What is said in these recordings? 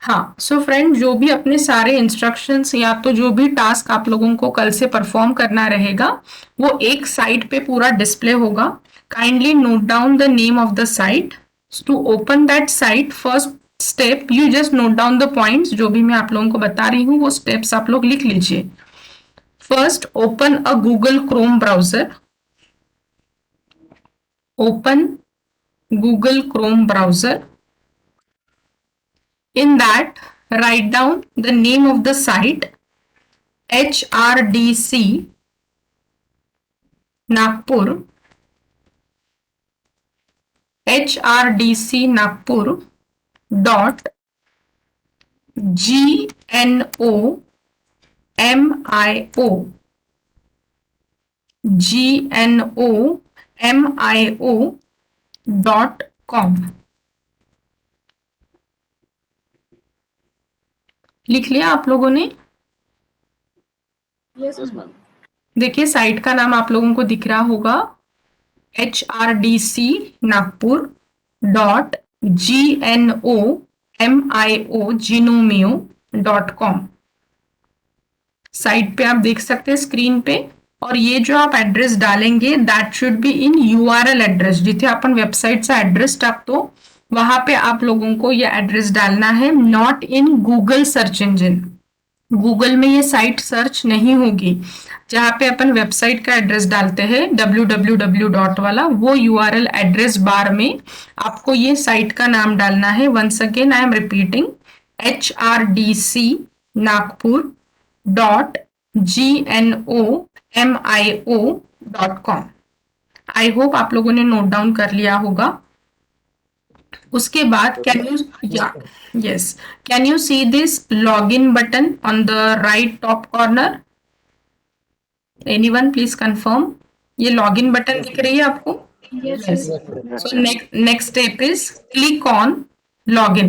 हाँ, so friend, जो भी अपने सारे इंस्ट्रक्शंस या तो जो भी टास्क आप लोगों को कल से परफॉर्म करना रहेगा वो एक साइट पे पूरा डिस्प्ले होगा. Kindly note down the name of the site. To open that site, first step you just note down the points. जो भी मैं आप लोगों को बता रही हूँ वो स्टेप्स आप लोग लिख लीजिए. First, open a Google Chrome browser. Open Google Chrome browser. In that, write down the name of the site, HRDC Nagpur, HRDC Nagpur dot GNO MIO GNOMIO.com. लिख लिया आप लोगों ने? Yes ma'am. देखिए साइट का नाम आप लोगों को दिख रहा होगा, HRDC Nagpur dot GNOMIO.com. Site पे आप देख सकते हैं स्क्रीन पे. और ये जो आप एड्रेस डालेंगे that should be in URL address. जिथे अपन वेबसाइट से एड्रेस टाकतो वहां पे आप लोगों को ये एड्रेस डालना है, not in Google search engine. Google में ये साइट सर्च नहीं होगी. जहां पे अपन वेबसाइट का एड्रेस डालते हैं www डॉट वाला, वो URL एड्रेस बार में आपको ये साइट का नाम डालना है. Once again I am repeating, HRDC Nagpur dot GNOMIO.com. I hope आप लोगों ने नोट डाउन कर लिया होगा. उसके बाद can you yes can you see this log in button on the right top corner? Anyone please confirm. ये लॉग इन बटन दिख रही है आपको? Yes. So next step is click on log in.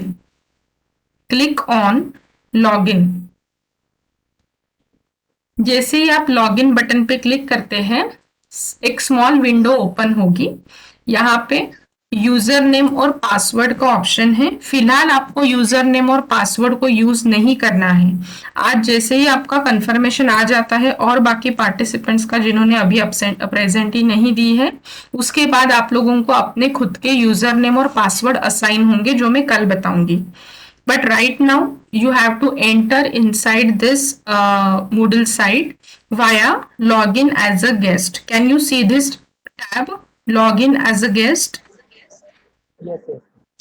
Click on log इन. जैसे ही आप log इन button पे click करते हैं एक स्मॉल विंडो ओपन होगी. यहाँ पे यूजर नेम और पासवर्ड का ऑप्शन है. फिलहाल आपको यूजर नेम और पासवर्ड को यूज नहीं करना है. आज जैसे ही आपका कंफर्मेशन आ जाता है और बाकी पार्टिसिपेंट्स का जिन्होंने अभी प्रेजेंट ही नहीं दी है, उसके बाद आप लोगों को अपने खुद के यूजर नेम और पासवर्ड असाइन होंगे जो मैं कल बताऊंगी. But right now you have to enter inside this Moodle site via login as a guest. Can you see this tab, login as a guest? Yes.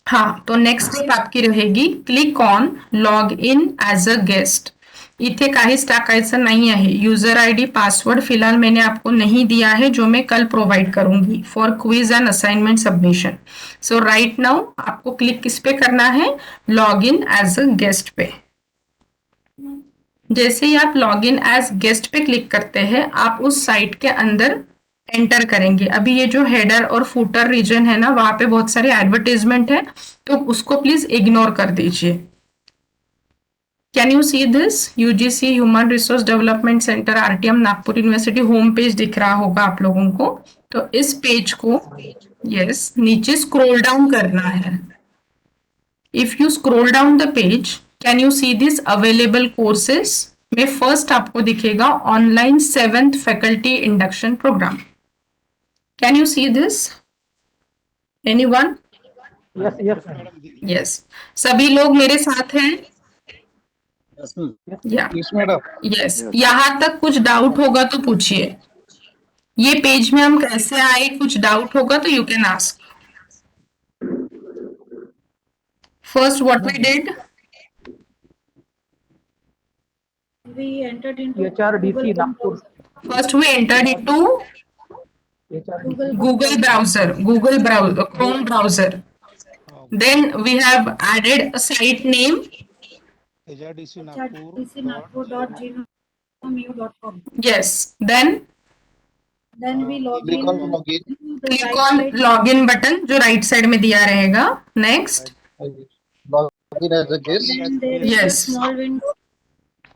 हाँ, तो नेक्स्ट स्टेप आपकी रहेगी click on log in as a guest. इथे काहीच टाकायचं नाही आहे. User ID password फिलहाल मैंने आपको नहीं दिया है, जो मैं कल प्रोवाइड करूंगी for quiz and assignment submission. So right now आपको क्लिक किस पे करना है? Log in as a guest पे. जैसे ही आप लॉग इन एज गेस्ट पे क्लिक करते हैं आप उस साइट के अंदर एंटर करेंगे. अभी ये जो हेडर और फुटर रीजन है ना, वहां पे बहुत सारे एडवर्टीजमेंट है, तो उसको प्लीज इग्नोर कर दीजिए. Can you see this? UGC human resource development centre RTM Nagpur university home page दिख रहा होगा आप लोगों को. तो इस पेज को यस नीचे स्क्रॉल डाउन करना है. If you scroll down the page can you see this available courses में फर्स्ट आपको दिखेगा online 7th faculty induction program. Can you see this? Anyone? Yes, सभी लोग मेरे साथ हैं? यस. यहाँ तक कुछ डाउट होगा तो पूछिए. ये पेज में हम कैसे आए, कुछ डाउट होगा तो you can ask. First what we did, We entered into HRDC Nagpur. first we entered into Google browser, Chrome browser. Then we have added a site name. HRDCnagpur.gmail.com. Yes. Then we log Click in. on login. click on login button जो right side में दिया रहेगा. Next. Login as a guest. Then there is a Yes. small window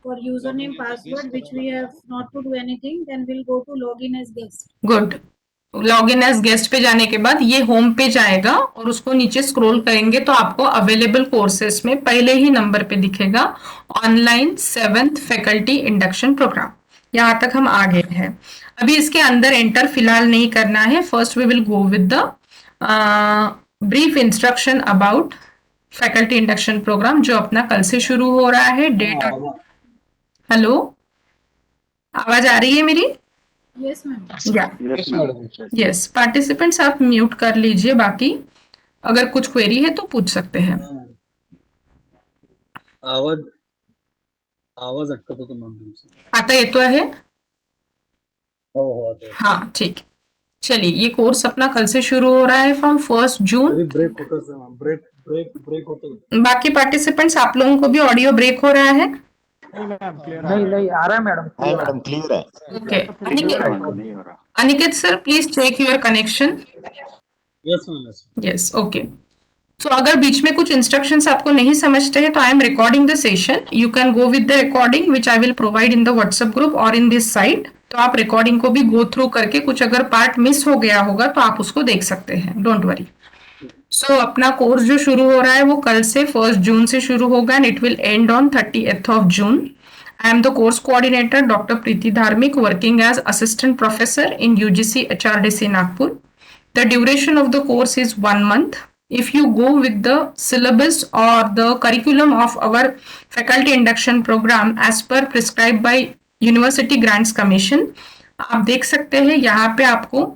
for username password which we have not to do anything. Then we'll go to login as guest. Good. Log in as guest पे जाने के बाद ये home पे जाएगा और उसको नीचे स्क्रॉल करेंगे तो आपको अवेलेबल कोर्सेस में पहले ही नंबर पे दिखेगा online 7th faculty induction programme. यहाँ तक हम आ गए हैं। अभी इसके अंदर एंटर फिलहाल नहीं करना है। First we will go with the brief instruction about faculty induction program जो अपना कल से शुरू हो रहा है। डेट, हेलो, आवाज आ रही है मेरी? Yes, ma'am. या Yes, madam. यस, पार्टिसिपेंट्स आप म्यूट कर लीजिए, बाकी अगर कुछ क्वेरी है तो पूछ सकते हैं। आवाज आवाज अटकत होतो मॅम तुमचा. आता येतो आहे? हो आता आहे. हाँ ठीक। चलिए, ये कोर्स अपना कल से शुरू हो रहा है फ्रॉम 1 जून। तरी ब्रेक होतच मॅम. ब्रेक होतो. बाकी पार्टिसिपेंट्स, आप लोगों को भी ऑडियो ब्रेक हो रहा है? नहीं आ रहा है मैडम। है मैडम, क्लियर है। ओके, अनिकेत, नहीं हो रहा। Aniket sir please check your connection. Yes ma'am. Yes, okay. So अगर बीच में कुछ इंस्ट्रक्शंस आपको नहीं समझते हैं तो I am recording the session, you can go with the recording which I will provide in the WhatsApp group और इन दिस साइट। तो आप रिकॉर्डिंग को भी गो थ्रू करके कुछ अगर पार्ट मिस हो गया होगा तो आप उसको देख सकते हैं, डोंट वरी। सो अपना कोर्स जो शुरू हो रहा है वो कल से 1 जून से शुरू होगा and it will and on 30th of June। I am the course coordinator Dr. Preeti Dharmik, working as assistant professor in UGC HRDC Nagpur. The duration of the course is 1 month. If you go with the syllabus or the curriculum of our faculty induction program as per prescribed by University Grants Commission, आप देख सकते हैं यहाँ पे आपको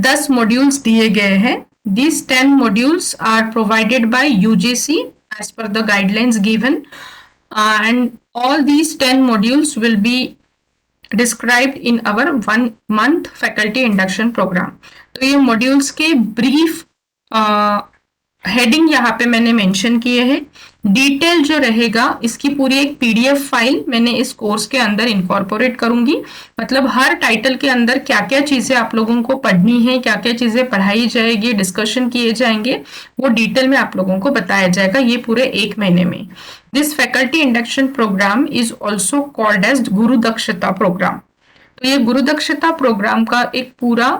10 modules दिए गए हैं। These 10 modules are provided by UGC as per the guidelines given, and all these 10 modules will be described in our 1 month faculty induction program। तो ये मॉड्यूल्स के ब्रीफ हेडिंग यहाँ पे मैंने मेंशन किए हैं। डिटेल जो रहेगा इसकी पूरी एक पीडीएफ फाइल मैंने इस कोर्स के अंदर इनकॉर्पोरेट करूंगी। मतलब हर टाइटल के अंदर क्या क्या चीजें आप लोगों को पढ़नी है, क्या क्या चीजें पढ़ाई जाएगी, डिस्कशन किए जाएंगे, वो डिटेल में आप लोगों को बताया जाएगा ये पूरे 1 महीने में। This faculty induction program is also called as Guru Dakshta programme. तो ये गुरु दक्षता प्रोग्राम का एक पूरा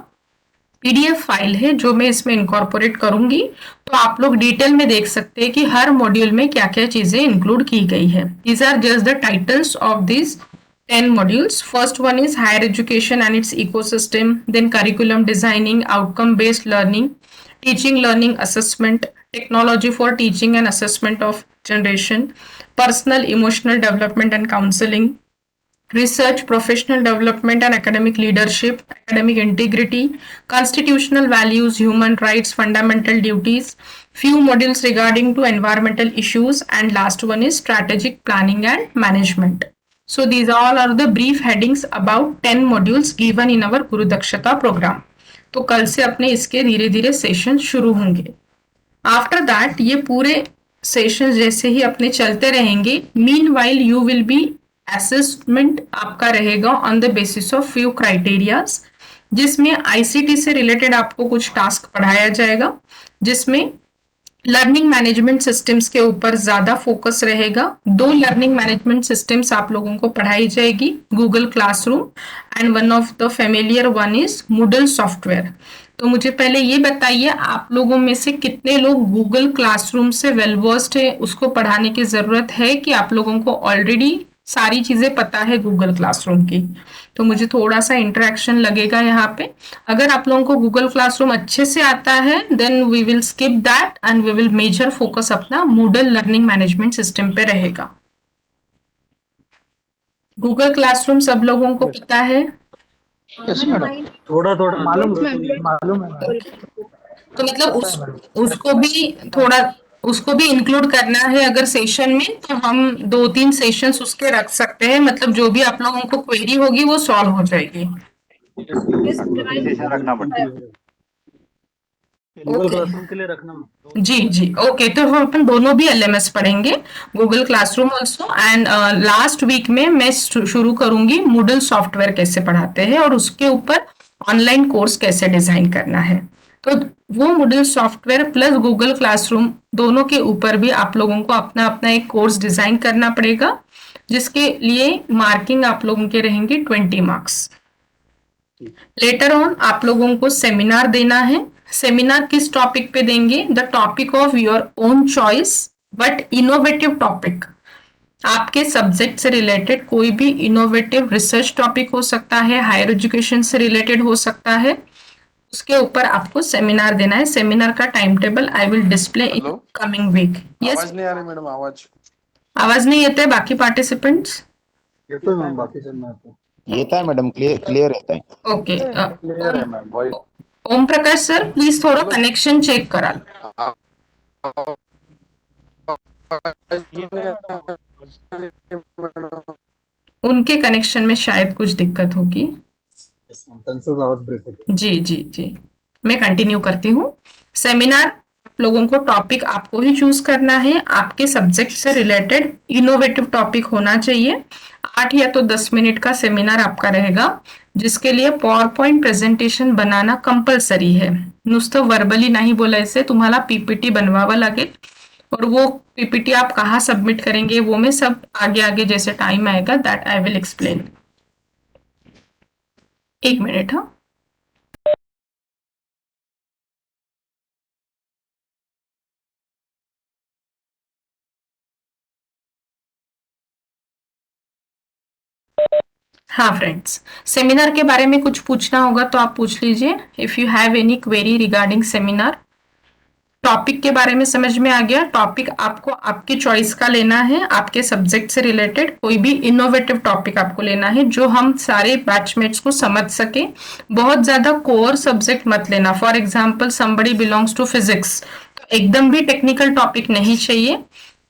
पीडीएफ फाइल है जो मैं इसमें इनकॉर्पोरेट करूंगी। तो आप लोग डिटेल में देख सकते हैं कि हर मॉड्यूल में क्या क्या चीजें इंक्लूड की गई है। These are just the titles of this 10 modules. First one is higher education and its ecosystem, then curriculum designing, outcome based learning, teaching learning assessment, technology for teaching and assessment of generation, personal emotional development and counseling, research, professional development and academic leadership, academic integrity, constitutional values, human rights, fundamental duties, few modules regarding to environmental issues, and last one is strategic planning and management. So these all are the brief headings about 10 modules given in our Guru Dakshata program. तो कल से अपने इसके धीरे धीरे session शुरू होंगे। After that ये पूरे सेशन जैसे ही अपने चलते रहेंगे, meanwhile you will be assessment आपका रहेगा on the basis of few criterias, जिसमें आईसीटी से रिलेटेड आपको कुछ टास्क पढ़ाया जाएगा, जिसमें लर्निंग मैनेजमेंट सिस्टम्स के ऊपर ज्यादा फोकस रहेगा। 2 लर्निंग मैनेजमेंट सिस्टम्स आप लोगों को पढ़ाई जाएगी, Google classroom and one of the familiar one is Moodle software. तो मुझे पहले ये बताइए, आप लोगों में से कितने लोग गूगल क्लासरूम से वेल वर्स्ड है, उसको पढ़ाने की जरूरत है कि आप लोगों को ऑलरेडी सारी चीजें पता है गूगल क्लासरूम की? तो मुझे थोड़ा सा इंटरेक्शन लगेगा यहाँ पे। अगर आप लोगों को गूगल क्लासरूम अच्छे से आता है then we will skip that and we will major focus अपना मूडल लर्निंग मैनेजमेंट सिस्टम पे रहेगा। गूगल क्लासरूम सब लोगों को पता है? Yes, madam. थोड़ा मालूम है। तो मतलब उसको भी इंक्लूड करना है अगर सेशन में, तो हम 2-3 सेशंस उसके रख सकते हैं। मतलब जो भी आप लोगों को क्वेरी होगी वो सॉल्व हो जाएगी। रखना पड़ता है। गूगल क्लासरूम के लिए रखना। जी ओके। तो हम अपन दोनों भी एलएमएस पढ़ेंगे, Google classroom also, and last week में मैं शुरू करूंगी मूडल सॉफ्टवेयर कैसे पढ़ाते हैं और उसके ऊपर ऑनलाइन कोर्स कैसे डिजाइन करना है। तो वो Moodle software plus Google classroom दोनों के ऊपर भी आप लोगों को अपना अपना एक कोर्स डिजाइन करना पड़ेगा, जिसके लिए मार्किंग आप लोगों के रहेंगे 20 मार्क्स। लेटर ऑन आप लोगों को सेमिनार देना है। सेमिनार किस टॉपिक पे देंगे? The topic of your own choice but innovative topic. आपके सब्जेक्ट से रिलेटेड कोई भी इनोवेटिव रिसर्च टॉपिक हो सकता है, हायर एजुकेशन से रिलेटेड हो सकता है, उसके ऊपर आपको सेमिनार देना है। सेमिनार का time table I will display in hello? Coming week. Yes, आवाज नहीं आ रही मैडम, आवाज आवाज नहीं येते बाकी पार्टिसिपेंट्स? येतोय मॅम, बाकी त्यांना येतो. येत आहे मॅडम, क्लिअर येत आहे. ओके, क्लियर आहे ma'am voice. Om Prakash sir please थोडं कनेक्शन चेक कराल. उनके कनेक्शन में शायद कुछ दिक्कत होगी. Yes, ma'am. त्यांचाच आवाज ब्रेक होतो. जी जी जी, मैं कंटिन्यू करती हूँ. सेमिनार लोगों को टॉपिक आपको ही चूज करना है. आपके सब्जेक्ट से रिलेटेड इनोवेटिव टॉपिक होना चाहिए. 8 या तो 10 मिनिट का सेमिनार आपका रहेगा, जिसके लिए पॉवर पॉइंट प्रेझेंटेशन बनाना कंपल्सरी है. नुसतं वर्बली नाही बोलायचं, तुम्हाला पीपीटी बनवावं लागेल. और वो पीपीटी आप कहाँ सबमिट करेंगे वो मैं सब आगे आगे जैसे टाइम आएगा that I will explain. 1 minute. हाँ, हाँ फ्रेंड्स, सेमिनार के बारे में कुछ पूछना होगा तो आप पूछ लीजिए. If you have any query regarding seminar. Topic के बारे में समझ में आ गया. टॉपिक आपको आपकी चॉइस का लेना है, आपके सब्जेक्ट से रिलेटेड कोई भी इनोवेटिव टॉपिक आपको लेना है जो हम सारे बैचमेट्स को समझ सके. बहुत ज्यादा कोर सब्जेक्ट मत लेना. For example somebody belongs to physics, तो एकदम भी टेक्निकल टॉपिक नहीं चाहिए.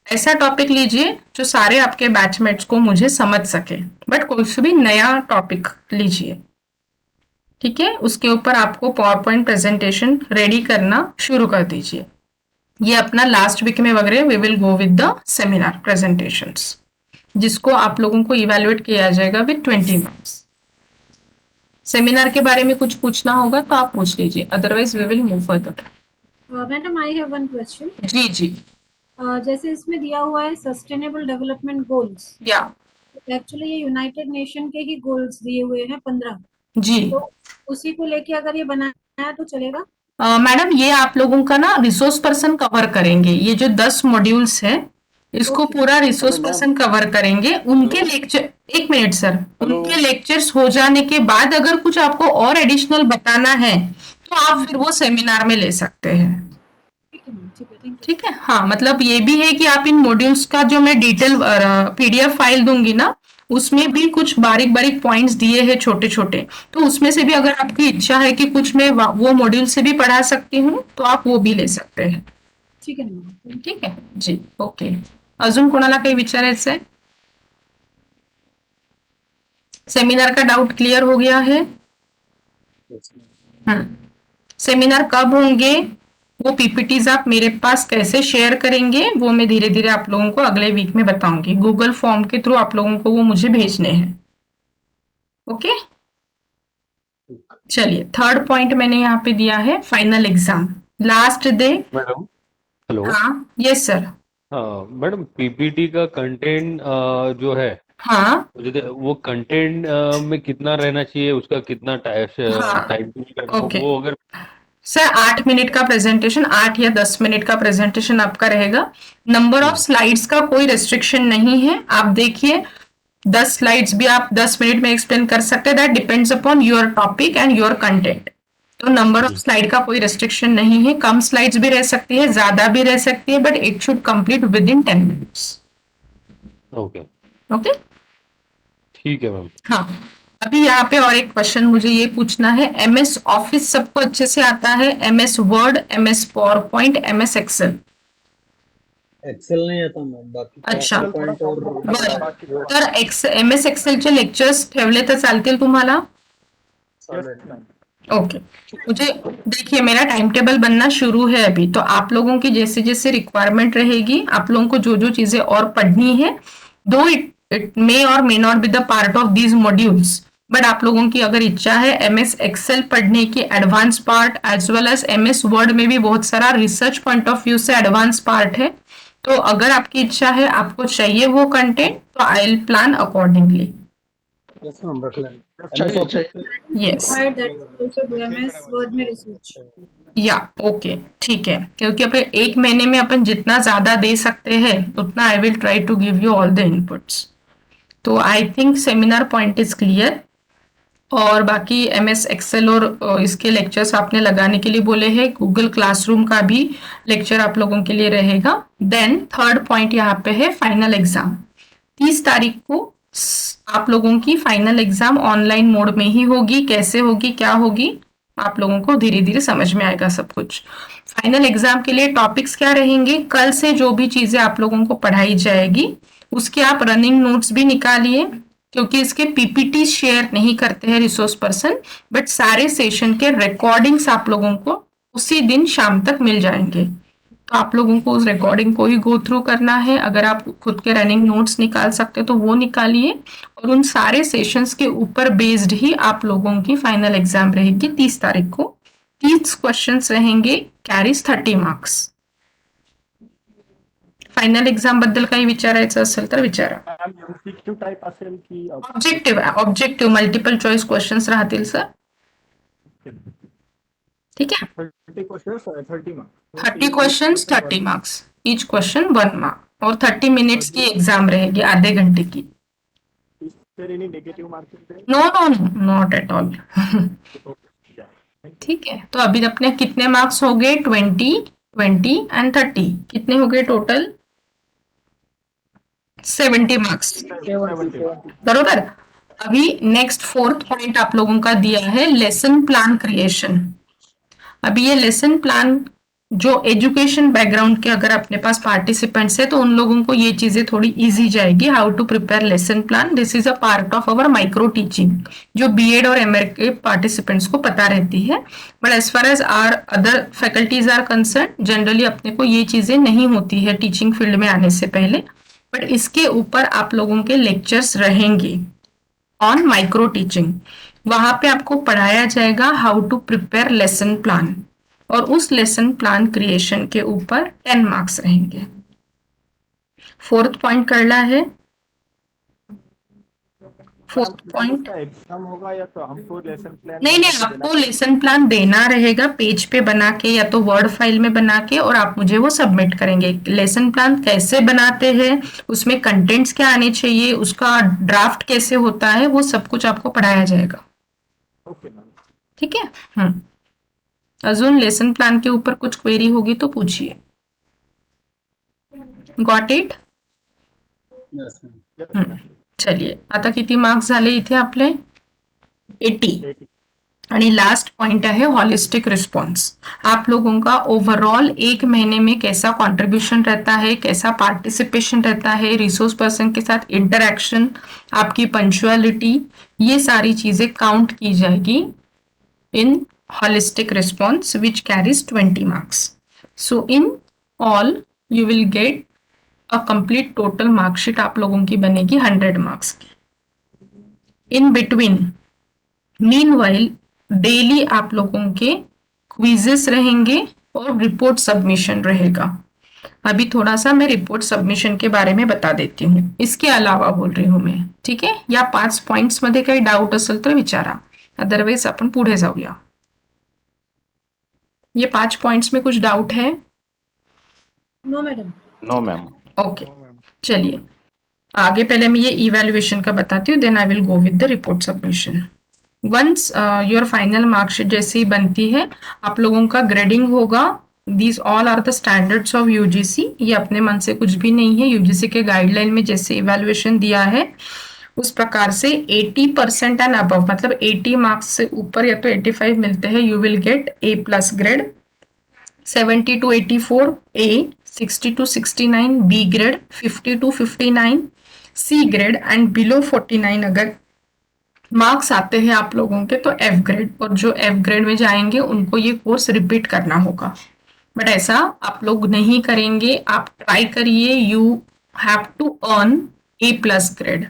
ऐसा टॉपिक लीजिए जो सारे आपके बैचमेट्स को मुझे समझ सके, बट कोई से भी नया टॉपिक लीजिए. ठीक है, उसके ऊपर आपको पावर पॉइंट प्रेजेंटेशन रेडी करना शुरू कर दीजिए. ये अपना लास्ट वीक में वगैरह we will go with the seminar presentations, जिसको आप लोगों को इवैल्यूएट किया जाएगा विद 20 मार्क्स. सेमिनार के बारे में कुछ पूछना होगा तो आप पूछ लीजिए, otherwise we will move further. Madam I have one question. जी जी, जैसे इसमें दिया हुआ है सस्टेनेबल डेवलपमेंट गोल्स, या एक्चुअली ये यूनाइटेड नेशन के ही गोल्स दिए हुए हैं 15, जी. तो उसी को लेके अगर ये बनाया तो चलेगा? मैडम ये आप लोगों का ना रिसोर्स पर्सन कवर करेंगे. ये जो 10 मॉड्यूल्स है इसको पूरा रिसोर्स पर्सन कवर करेंगे. उनके लेक्चर, 1 मिनट सर, उनके लेक्चर्स हो जाने के बाद अगर कुछ आपको और एडिशनल बताना है तो आप फिर वो सेमिनार में ले सकते हैं. ठीक है मैम, ठीक है, थैंक यू. ठीक है, हाँ, मतलब ये भी है कि आप इन मॉड्यूल्स का जो मैं डिटेल पीडीएफ फाइल दूंगी ना, उसमें भी कुछ बारीक बारीक पॉइंट्स दिए हैं छोटे छोटे, तो उसमें से भी अगर आपकी इच्छा है कि कुछ मैं वो मॉड्यूल से भी पढ़ा सकती हूँ तो आप वो भी ले सकते हैं. ठीक है मैम. ठीक आहे जी, ओके. अजून कोणाला काही विचारायचं आहे? सेमिनार का डाउट क्लियर हो गया है? सेमिनार कब होंगे, वो पीपीटीज आप मेरे पास कैसे शेयर करेंगे वो मैं धीरे धीरे आप लोगों को अगले वीक में बताऊंगी. गूगल फॉर्म के थ्रू आप लोगों को वो मुझे भेजने हैं. ओके, चलिए. थर्ड पॉइंट मैंने यहाँ पे दिया है final exam last day. Madam hello. हाँ, यस सर. हाँ मैडम, पीपीटी का कंटेंट जो है, हाँ, वो कंटेंट में कितना रहना चाहिए, उसका कितना हाँ, टाइम ओके. वो अगर सर 8 मिनट का प्रेजेंटेशन, 8 या 10 मिनट का प्रेजेंटेशन आपका रहेगा. नंबर ऑफ स्लाइड्स का कोई रेस्ट्रिक्शन नहीं है. आप देखिए 10 स्लाइड्स भी आप 10 मिनट में एक्सप्लेन कर सकते हैं. That depends upon your topic and your content. तो नंबर ऑफ स्लाइड का कोई रेस्ट्रिक्शन नहीं है. कम स्लाइड्स भी रह सकती है, ज्यादा भी रह सकती है, but it should complete with in 10 minutes. Okay okay, ठीक है मैम. हाँ. अभी यहाँ पे और एक क्वेश्चन मुझे ये पूछना है. एमएस ऑफिस सबको अच्छे से आता है? MS Word, MS PowerPoint, MS Excel? Excel नाही आता मॅम, बाकी अच्छा. पॉइंट और बरं, तर एमएस एक्सेलचे लेक्चर्स ठेवले तर चालतील तुम्हाला? ओके. मुझे देखिए मेरा टाइम टेबल बनना शुरू है अभी, तो आप लोगों की जैसे जैसे रिक्वायरमेंट रहेगी, आप लोगों को जो जो चीजें और पढ़नी है, दो इट मे और may not be the part of these modules, but आप लोगों की अगर इच्छा है एमएस एक्सेल पढ़ने की advance part as well as MS Word में भी बहुत सारा रिसर्च पॉइंट ऑफ व्यू से एडवांस पार्ट है, तो अगर आपकी इच्छा है, आपको चाहिए वो कंटेंट, तो I will plan accordingly. Yes ma'am रख लें चाहिए चाहिए yes Required that is also do MS Word में research. या ओके ठीक है, क्योंकि अपन एक महीने में अपन जितना ज्यादा दे सकते हैं उतना I will try to give you all the inputs. तो I think seminar point is clear. और बाकी MS एक्सेल और इसके लेक्चर्स आपने लगाने के लिए बोले हैं, गूगल क्लासरूम का भी लेक्चर आप लोगों के लिए रहेगा। देन थर्ड पॉइंट यहाँ पे है फाइनल एग्जाम। 30 तारीख को आप लोगों की फाइनल एग्जाम ऑनलाइन मोड में ही होगी। कैसे होगी, क्या होगी, आप लोगों को धीरे धीरे समझ में आएगा सब कुछ। फाइनल एग्जाम के लिए टॉपिक्स क्या रहेंगे, कल से जो भी चीजें आप लोगों को पढ़ाई जाएगी उसके आप रनिंग नोट्स भी निकालिए, क्योंकि इसके पीपीटी शेयर नहीं करते हैं रिसोर्स पर्सन, बट सारे सेशन के रिकॉर्डिंग्स आप लोगों को उसी दिन शाम तक मिल जाएंगे। तो आप लोगों को उस रिकॉर्डिंग को ही गो थ्रू करना है। अगर आप खुद के रनिंग नोट्स निकाल सकते तो वो निकालिए, और उन सारे सेशंस के ऊपर बेस्ड ही आप लोगों की फाइनल एग्जाम रहेगी 30 तारीख को। 30 क्वेश्चन्स रहेंगे, कैरीज 30 मार्क्स। फायनल एक्झाम बद्दल काही विचारायचं असेल तर विचारा। MCQ टाइप असेल की ऑब्जेक्टिव्ह मल्टिपल चॉईस क्वेश्चन्स राहतील सर, ठीक है। 30 questions 30 marks 30 questions 30 marks, each question 1 mark, और 30 मिनट्स की एग्जाम रहेगी, आधे घंटे की। इससे any negative marking no no no, not at all. ठीक है, तो अभी अपने कितने मार्क्स हो गए, 20, 20 एंड 30, कितने हो गए टोटल, 70 मार्क्स, बरोबर। अभी नेक्स्ट फोर्थ पॉइंट आप लोगों का दिया है लेसन प्लान क्रिएशन। अभी ये लेसन प्लान जो एजुकेशन बैकग्राउंड के अगर अपने पास पार्टिसिपेंट्स है तो उन लोगों को ये चीजें थोड़ी इजी जाएगी, how to prepare lesson plan. This is a part of our micro teaching, जो बीएड और एमए के पार्टिसिपेंट्स को पता रहती है, but as far as are other faculties are concern generally अपने को ये चीजें नहीं होती है टीचिंग फील्ड में आने से पहले। बट इसके ऊपर आप लोगों के लेक्चर्स रहेंगे ऑन माइक्रो टीचिंग। वहां पे आपको पढ़ाया जाएगा how to prepare lesson plan, और उस लेसन प्लान क्रिएशन के ऊपर 10 मार्क्स रहेंगे। फोर्थ पॉइंट करना है, फोर्थ पॉइंट एग्जाम होगा या तो हमको लेसन प्लान नहीं, आपको लेसन प्लान देना रहेगा पेज पे बना के या तो वर्ड फाइल में बना के, और आप मुझे वो सबमिट करेंगे। लेसन प्लान कैसे बनाते हैं, उसमें कंटेंट्स क्या आने चाहिए, उसका ड्राफ्ट कैसे होता है, वो सब कुछ आपको पढ़ाया जाएगा, ठीक है। अजून लेसन प्लान के ऊपर कुछ क्वेरी होगी तो पूछिए। Got it? यस मैम चलिए, आता किती मार्क्स झाले इथे आपले, 80। आणि लास्ट पॉइंट है हॉलिस्टिक रिस्पॉन्स। आप लोगों का ओवरऑल एक महीने में कैसा कंट्रीब्यूशन रहता है, कैसा पार्टिसिपेशन रहता है, रिसोर्स पर्सन के साथ इंटरैक्शन, आपकी पंक्चुअलिटी, ये सारी चीजें काउंट की जाएगी इन holistic response which carries 20 marks. So in all you will get a complete total mark sheet आप लोगों की बनेगी 100 marks की। In between meanwhile daily आप लोगों के quizzes रहेंगे और रिपोर्ट सबमिशन रहेगा। अभी थोड़ा सा मैं रिपोर्ट सबमिशन के बारे में बता देती हूँ, इसके अलावा बोल रही हूँ मैं, ठीक है। या 5 पॉइंट्स मध्ये काही डाऊट असेल तर विचारा, अदरवाइज आपण पुढे जाऊया। ये 5 पॉइंट्स में कुछ डाउट है? No, madam. No ma'am. Okay, चलिए आगे पहले मैं ये इवैल्यूएशन का बताती हूँ, then I will go with the report submission. Once your final marksheet जैसे ही बनती है आप लोगों का ग्रेडिंग होगा। These all are the standards of UGC, ये अपने मन से कुछ भी नहीं है, यूजीसी के गाइडलाइन में जैसे इवैल्यूएशन दिया है उस प्रकार से 80% एंड अबव, मतलब 80 मार्क्स से ऊपर या तो 85 मिलते हैं, you will get A+ grade. 70 to 84 A, 60 to 69 B grade, 50 to 59 C grade, and below 49 अगर मार्क्स आते हैं आप लोगों के तो F ग्रेड, और जो F ग्रेड में जाएंगे उनको ये कोर्स रिपीट करना होगा। बट ऐसा आप लोग नहीं करेंगे, आप ट्राई करिए, you have to earn A+ grade.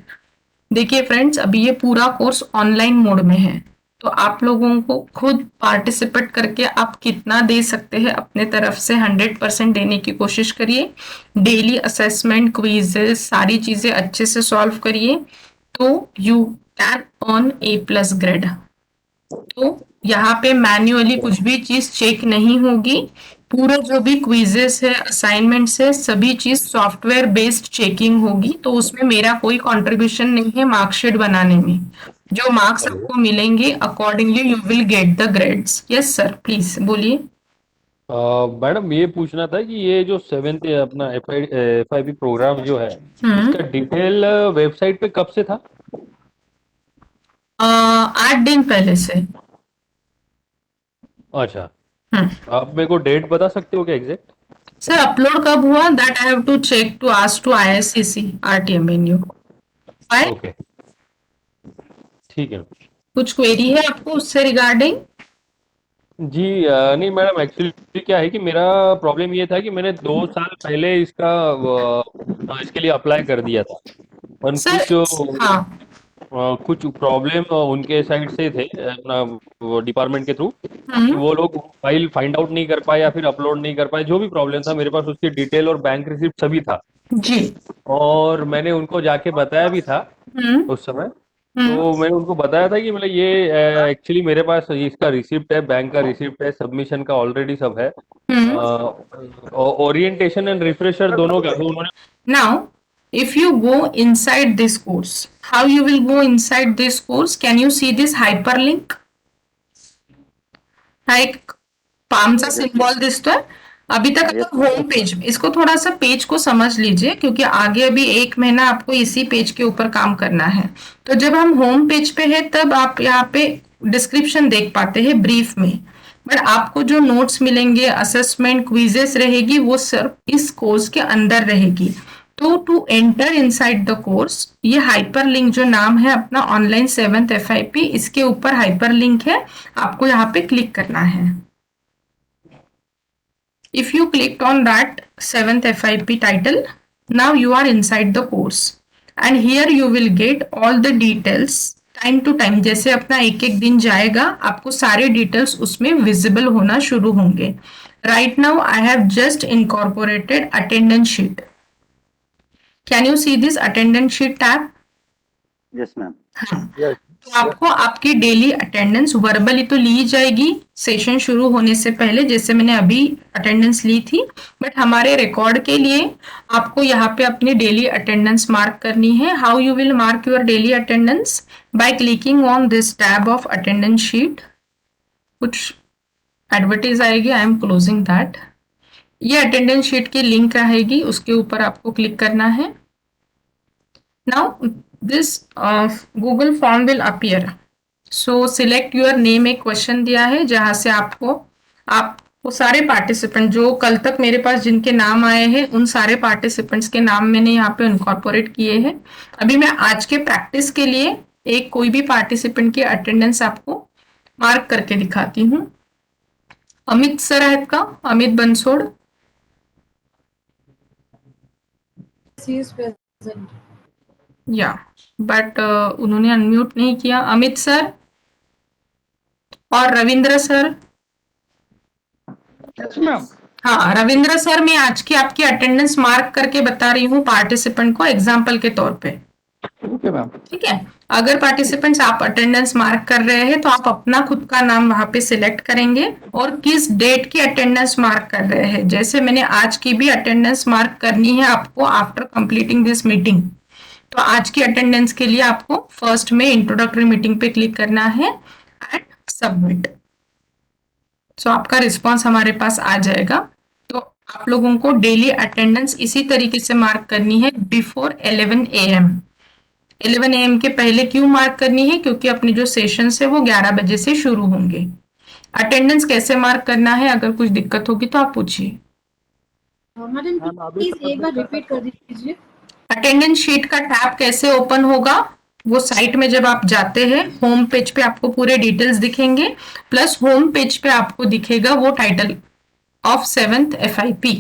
देखिए फ्रेंड्स, अभी ये पूरा कोर्स ऑनलाइन मोड में है, तो आप लोगों को खुद पार्टिसिपेट करके आप कितना दे सकते हैं अपने तरफ से 100% देने की कोशिश करिए। डेली असेसमेंट, क्विजेस, सारी चीजें अच्छे से सॉल्व करिए, तो you can on A+ grade. तो यहाँ पे मैन्युअली कुछ भी चीज चेक नहीं होगी, पूरा जो भी क्विजेस है, असाइनमेंट्स है, सभी चीज सॉफ्टवेयर बेस्ड चेकिंग होगी। तो उसमें मेरा कोई कंट्रीब्यूशन नहीं है मार्कशीट बनाने में। जो मार्क्स आपको मिलेंगे accordingly you will get the grades. Yes sir, please बोलिए। मैडम ये पूछना था कि ये जो 7th अपना FIP प्रोग्राम जो है, इसका डिटेल वेबसाइट पे कब से था? 8 दिन पहले से। अच्छा, आप मेरे को डेट बता सकते हो क्या एग्जैक्ट? सर अपलोड कब हुआ that I have to check to ask to ISCC RTMNU। Okay, ठीक है। कुछ क्वेरी है आपको उससे रिगार्डिंग? जी नहीं मैडम, एक्चुअली क्या है कि मेरा प्रॉब्लम ये था कि मैंने 2 साल पहले इसके लिए अप्लाई कर दिया था, पर सर हाँ, कुछ प्रॉब्लम उनके साइड से थे, अपना डिपार्टमेंट के थ्रू, कि वो लोग फाइल फाइंड आउट नहीं कर पाए या फिर अपलोड नहीं कर पाए। जो भी प्रॉब्लम था, मेरे पास उसकी डिटेल और बैंक रिसिप्ट सभी था, जी। और मैंने उनको जाके बताया भी था उस समय। तो मैंने उनको बताया था कि मतलब ये एक्चुअली मेरे पास इसका रिसिप्ट है, बैंक का रिसिप्ट है, सबमिशन का ऑलरेडी सब है, ओरिएंटेशन एंड रिफ्रेशर दोनों का। तो उन्होंने Now, if you go inside this course, how you will go inside this course? Can you see this hyperlink? हा एक पामचा सिंबल दिसतोय। अभी तक आप होम पेज, इसको थोड़ा सा पेज को समझ लीजिए, क्योंकि आगे अभी 1 महीना आपको इसी पेज के ऊपर काम करना है। तो जब हम होम पेज पे है तब आप यहाँ पे डिस्क्रिप्शन देख पाते हैं ब्रीफ में, बट आपको जो नोट्स मिलेंगे, असेसमेंट, क्विजेस रहेगी, वो सिर्फ इस कोर्स के अंदर रहेगी। तो to enter inside the course, ये हाइपर लिंक जो नाम है अपना ऑनलाइन 7th FIP, इसके ऊपर हाइपर लिंक है, आपको यहाँ पे क्लिक करना है। If you clicked on that 7th FIP title, now you are inside the course and here you will get all the details time to time। जैसे अपना एक एक दिन जाएगा आपको सारे डिटेल्स उसमें विजिबल होना शुरू होंगे। Right now I have just incorporated attendance sheet। Can you see this attendance sheet tab? Yes ma'am. हाँ, तो आपको आपकी डेली अटेंडेंस वर्बली तो ली जाएगी सेशन शुरू होने से पहले, जैसे मैंने अभी अटेंडेंस ली थी, बट हमारे रिकॉर्ड के लिए आपको यहाँ पे अपनी डेली अटेंडेंस मार्क करनी है। How you will mark your daily attendance? By clicking on this tab of attendance sheet. कुछ एडवर्टाइज आएगी, आई एम क्लोजिंग दैट। ये अटेंडेंस शीट की लिंक रहेगी, उसके ऊपर आपको क्लिक करना है। Now this Google form will appear, so select your name। एक क्वेश्चन दिया है जहां से आपको सारे पार्टिसिपेंट जो कल तक मेरे पास जिनके नाम आए हैं उन सारे पार्टिसिपेंट्स के नाम मैंने यहाँ पे इनकॉर्पोरेट किए हैं। अभी मैं आज के प्रैक्टिस के लिए एक कोई भी पार्टिसिपेंट की अटेंडेंस आपको मार्क करके दिखाती हूँ। अमित सर है का, अमित बंसोड़। या बट उन्होंने अनम्यूट नहीं किया। अमित सर और रविंद्र सर। Yes ma'am. हाँ रविंद्र सर, मैं आज की आपकी अटेंडेंस मार्क करके बता रही हूँ पार्टिसिपेंट को एग्जाम्पल के तौर पे। Okay ma'am. ठीक है, अगर पार्टिसिपेंट्स आप अटेंडेंस मार्क कर रहे हैं तो आप अपना खुद का नाम वहां पे सिलेक्ट करेंगे और किस डेट की अटेंडेंस मार्क कर रहे हैं। जैसे मैंने आज की भी अटेंडेंस मार्क करनी है आपको आफ्टर कंप्लीटिंग दिस मीटिंग, तो आज की अटेंडेंस के लिए आपको फर्स्ट में इंट्रोडक्टरी मीटिंग पे क्लिक करना है एंड सबमिट। सो आपका रिस्पॉन्स हमारे पास आ जाएगा। तो आप लोगों को डेली अटेंडेंस इसी तरीके से मार्क करनी है बिफोर 11 AM। 11 AM के पहले क्यों मार्क करनी है? क्योंकि अपने जो सेशन है वो 11 बजे से शुरू होंगे। अटेंडेंस कैसे मार्क करना है, अगर कुछ दिक्कत होगी तो आप पूछिए। मैडम प्लीज एक बार रिपीट कर दीजिए। अटेंडेंस शीट का टैब कैसे ओपन होगा? वो साइट में जब आप जाते हैं होम पेज पे आपको पूरे डिटेल्स दिखेंगे, प्लस होम पेज पे आपको दिखेगा वो title of 7th FIP।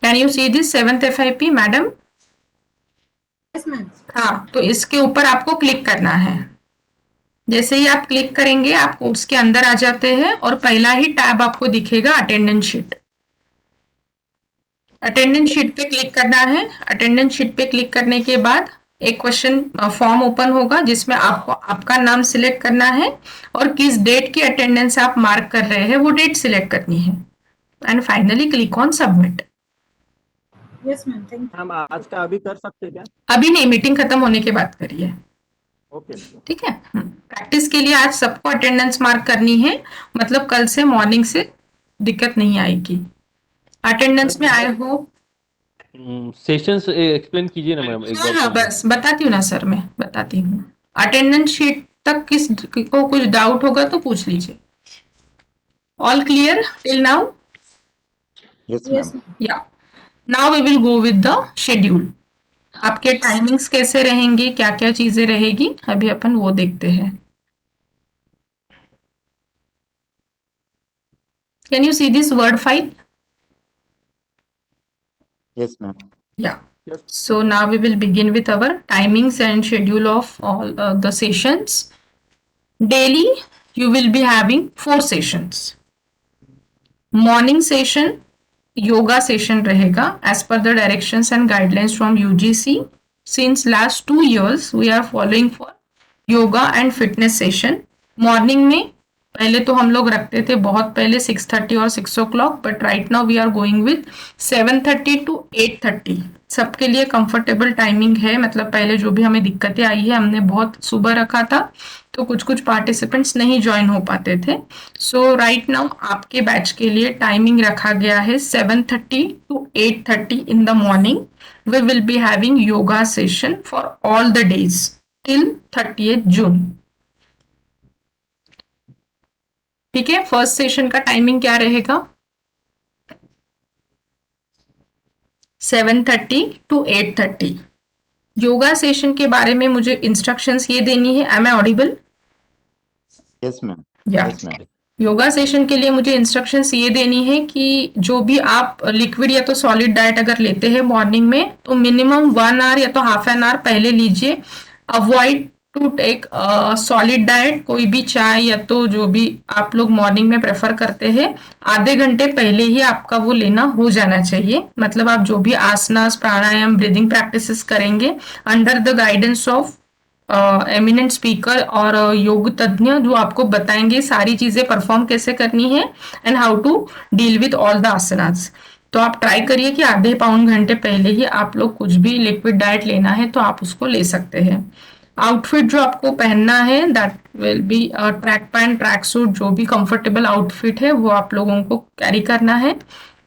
Can you see this 7th FIP madam? Yes ma'am. हाँ, तो इसके ऊपर आपको क्लिक करना है। जैसे ही आप क्लिक करेंगे आप कोर्स के अंदर आ जाते हैं और पहला ही टैब आपको दिखेगा अटेंडेंस शीट। अटेंडेंस शीट पे क्लिक करना है। अटेंडेंस शीट पे क्लिक करने के बाद एक क्वेश्चन फॉर्म ओपन होगा जिसमें आपको आपका नाम सिलेक्ट करना है और किस डेट की अटेंडेंस आप मार्क कर रहे हैं वो डेट सिलेक्ट करनी है and finally click on submit. Yes, ma'am. Thank you. Ma'am आज का अभी कर सकते हैं क्या? अभी नहीं, मीटिंग खत्म होने के बाद करिए, ओके ठीक है। प्रैक्टिस के लिए आज सबको अटेंडेंस मार्क करनी है, मतलब कल से मॉर्निंग से दिक्कत नहीं आएगी। अटेंडेंस में आए हो? सेशंस एक्सप्लेन कीजिए ना मैम एक हाँ बार। हाँ, बस बताती हूँ ना सर, मैं बताती हूँ। अटेंडेंस शीट तक किस को कुछ डाउट होगा तो पूछ लीजिए। All clear till now? Yes, Yes, ma'am. ma'am. या now we will go with the schedule. आपके टाइमिंग्स कैसे रहेंगे, क्या क्या चीजें रहेगी, अभी अपन वो देखते हैं। Can you see this word file? Yes, ma'am. Yeah. Yes. So now we will begin with our timings and schedule of all the sessions. Daily, you will be having 4 sessions. Morning session, yoga session रहेगा as per the directions and guidelines from UGC. Since last 2 years, we are following for yoga and fitness session. Morning में पहले तो हम लोग रखते थे बहुत पहले 6:30 और 6 o'clock, but right now we are going with 7:30 to 8:30। सबके लिए कंफर्टेबल टाइमिंग है, मतलब पहले जो भी हमें दिक्कतें आई है हमने बहुत सुबह रखा था तो कुछ कुछ पार्टिसिपेंट्स नहीं ज्वाइन हो पाते थे। सो राइट नाउ आपके बैच के लिए टाइमिंग रखा गया है 7:30 to 8:30 in the morning. We will be having yoga session for all the days till 30th June. ठीक है, फर्स्ट सेशन का टाइमिंग क्या रहेगा? 7:30 to 8:30। योगा सेशन के बारे में मुझे इंस्ट्रक्शंस ये देनी है। Am I audible? Yes, ma'am. या Yes, ma'am. योगा सेशन के लिए मुझे इंस्ट्रक्शंस ये देनी है कि जो भी आप लिक्विड या तो सॉलिड डाइट अगर लेते हैं मॉर्निंग में तो मिनिमम 1 आवर या तो हाफ एन आवर पहले लीजिए। Avoid to take solid diet, कोई भी चाय या तो जो भी आप लोग मॉर्निंग में प्रेफर करते हैं आधे घंटे पहले ही आपका वो लेना हो जाना चाहिए। मतलब आप जो भी आसनास, प्राणायाम, ब्रीदिंग प्रैक्टिसेस करेंगे under the guidance of eminent speaker और योग तज्ञ जो आपको बताएंगे सारी चीजें परफॉर्म कैसे करनी है and how to deal with all the आसनास। तो आप ट्राई करिए कि आधे पौन घंटे पहले ही आप लोग कुछ भी लिक्विड डाइट लेना है तो आप उसको ले सकते हैं। आउटफिट जो आपको पहनना है that will be track pant, track suit, जो भी कंफर्टेबल आउटफिट है वो आप लोगों को कैरी करना है।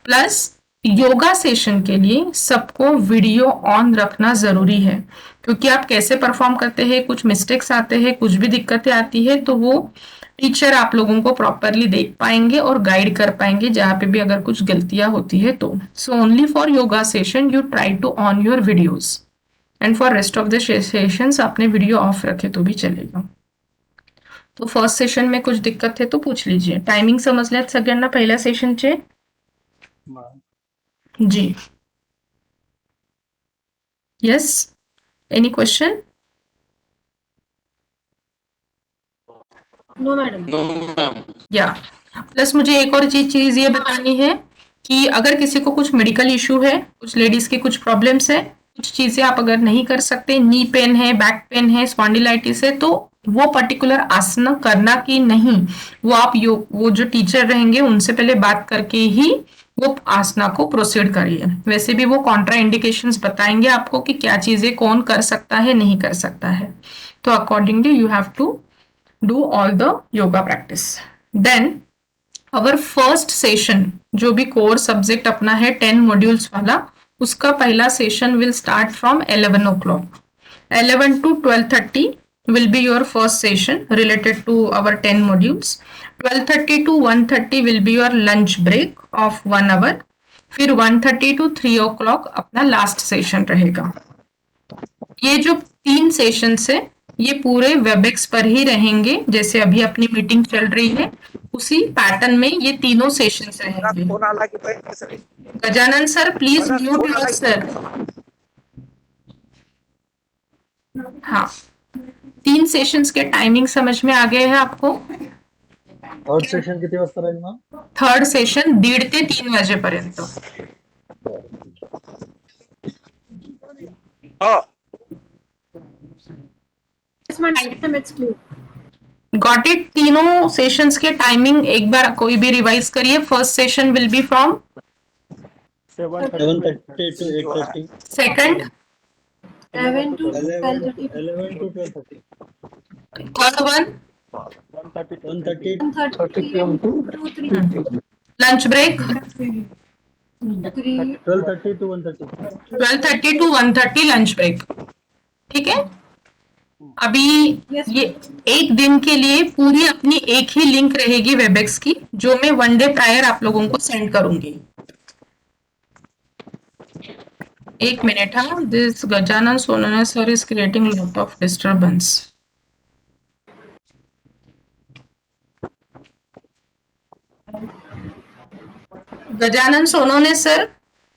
प्लस योगा सेशन के लिए सबको वीडियो ऑन रखना जरूरी है, क्योंकि आप कैसे परफॉर्म करते हैं, कुछ मिस्टेक्स आते हैं, कुछ भी दिक्कतें आती है तो वो टीचर आप लोगों को प्रॉपरली देख पाएंगे और गाइड कर पाएंगे जहां पे भी अगर कुछ गलतियां होती है तो। So only for yoga session you try to on your videos and for rest of the sessions आपने वीडियो ऑफ रखे तो भी चलेगा। तो फर्स्ट सेशन में कुछ दिक्कत है तो पूछ लीजिए। टायमिंग समजल्यात सगळ्यांना पहिल्या सेशनचे? जी yes, any question? No, madam. No, ma'am. या प्लस मुझे एक और चीज ये बतानी है कि अगर किसी को कुछ मेडिकल इशू है, कुछ लेडीज के कुछ प्रॉब्लम्स है, कुछ चीजें आप अगर नहीं कर सकते, नी पेन है, बैक पेन है, स्पॉन्डिलाइटिस है, तो वो पर्टिकुलर आसन करना कि नहीं वो आप वो जो टीचर रहेंगे उनसे पहले बात करके ही वो आसना को प्रोसीड करिए। वैसे भी वो कॉन्ट्रा इंडिकेशंस बताएंगे आपको कि क्या चीजें कौन कर सकता है, नहीं कर सकता है। तो accordingly you have to do all the yoga practice. Then our first session जो भी कोर सब्जेक्ट अपना है 10 मॉड्यूल्स वाला, उसका पहला session will start from 11 o'clock। 11 to 12:30 will be your first session related to our 10 modules। 12:30 to 1:30 will be your lunch break of 1 hour। फिर 1:30 to 3 o'clock अपना last session रहेगा। ये जो 3 सेशंस है ये पूरे वेबएक्स पर ही रहेंगे, जैसे अभी अपनी मीटिंग चल रही है उसी पैटर्न में ये तीनों सेशंस रहेंगे। Gajanan sir please mute yourself. हाँ, 3 सेशंस के टाइमिंग समझ में आ गए हैं आपको? थर्ड सेशन किती वाजता राहील मॅम? थर्ड सेशन 1:30 ते 3 वाजेपर्यंत। ma'am, it's clear. Got it? तीनों सेशंस के टाइमिंग एक बार कोई भी रिवाइज करिए. First session will be from 7:30 to 8:30. Second, 11 to 12:30. 11 to 12:30. Third one 1:30 1:30 p.m. to 3:30. Lunch break 12:30 to 1:30. 12:30 to 1:30 lunch break. ठीक है. अभी Yes, ये एक दिन के लिए पूरी अपनी एक ही लिंक रहेगी वेबएक्स की, जो मैं 1 डे प्रायर आप लोगों को सेंड करूंगी. एक मिनट. हाँ, this Gajanan Sonone sir is creating lot of disturbance. Gajanan Sonone sir,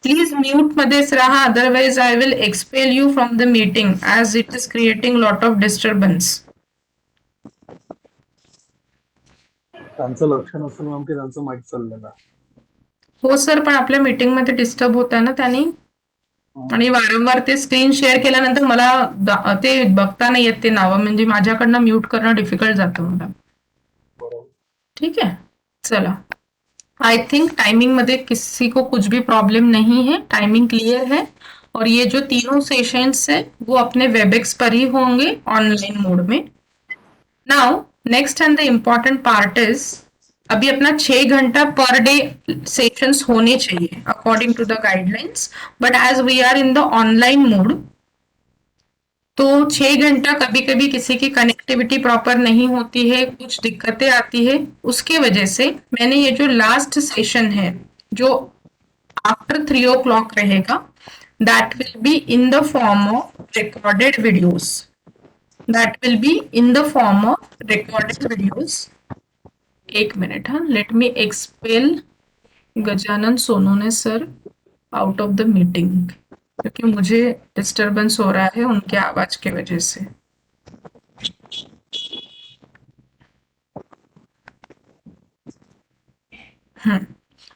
please mute मध्येच राहा, otherwise I will expel you from the meeting as it is creating lot of disturbance. त्यांचं लक्ष नसेल मॅम की त्यांचं माईक चाललेलं आहे. हो सर, पण आपल्या मीटिंगमध्ये डिस्टर्ब होत आहे ना त्याने, आणि वारंवार ते स्क्रीन शेअर केल्यानंतर मला ते बघता नाही येत ते नावं, म्हणजे माझ्याकडनं म्यूट करणं डिफिकल्ट जातं मला. ठीक है, चला. आई थिंक टाइमिंग में किसी को कुछ भी प्रॉब्लम नहीं है, टाइमिंग क्लियर है. और ये जो तीनों सेशंस है वो अपने वेबएक्स पर ही होंगे ऑनलाइन मोड में. Now next and the important part is, अभी अपना 6 घंटा पर डे सेशंस होने चाहिए according to the guidelines, but as we are in the online mode तो 6 घंटा कभी कभी किसी की कनेक्टिविटी प्रॉपर नहीं होती है, कुछ दिक्कतें आती है. उसके वजह से मैंने ये जो लास्ट सेशन है जो आफ्टर 3 o'clock रहेगा, that will be in the form of recorded videos. That will be in the form of recorded videos. एक मिनट. हाँ, let me expel Gajanan Sonone sir out of the meeting, क्योंकि मुझे disturbance हो रहा है उनके आवाज के वजह से.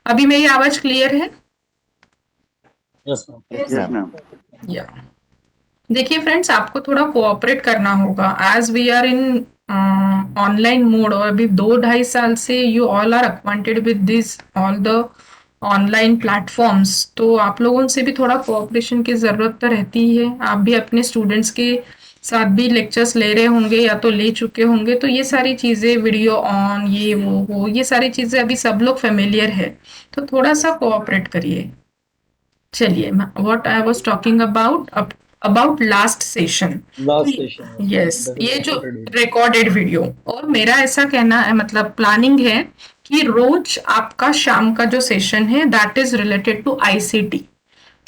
अभी मेरी आवाज क्लियर है? Yes ma'am. Yes, ma'am. या देखिए फ्रेंड्स, आपको थोड़ा कोऑपरेट करना होगा as we are in online mode. और अभी 2-2.5 साल से you all are acquainted with this all the online platforms, तो आप लोगों से भी थोड़ा कोऑपरेशन की ज़रूरत तो रहती ही है. आप भी अपने स्टूडेंट्स के साथ भी लेक्चर्स ले रहे होंगे या तो ले चुके होंगे, तो ये सारी चीज़ें वीडियो ऑन ये वो ये सारी चीज़ें अभी सब लोग फेमिलियर है, तो थोड़ा सा कोऑपरेट करिए. चलिए, what I was talking about last session. Last session. Yes, ये जो रिकॉर्डेड वीडियो, और मेरा ऐसा कहना है, मतलब प्लानिंग है कि रोज आपका शाम का जो सेशन है that is related to ICT.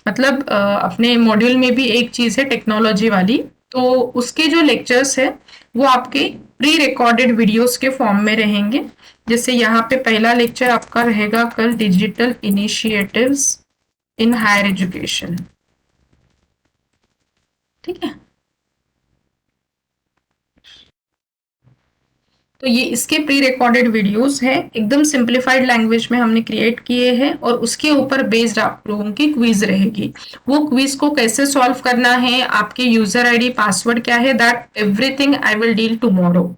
मतलब अपने मॉड्यूल में भी एक चीज है टेक्नोलॉजी वाली, तो उसके जो लेक्चर्स है वो आपके प्री रिकॉर्डेड वीडियोस के फॉर्म में रहेंगे. जैसे यहाँ पे पहला लेक्चर आपका रहेगा कल, digital initiatives in higher education. ठीक है, तो ये इसके प्री रिकॉर्डेड वीडियोस हैं, एकदम सिंप्लीफाइड लैंग्वेज में हमने क्रिएट किए हैं, और उसके ऊपर बेस्ड आप लोगों की क्विज रहेगी. वो क्विज को कैसे सॉल्व करना है, आपके यूजर आईडी पासवर्ड क्या है, that everything I will deal tomorrow.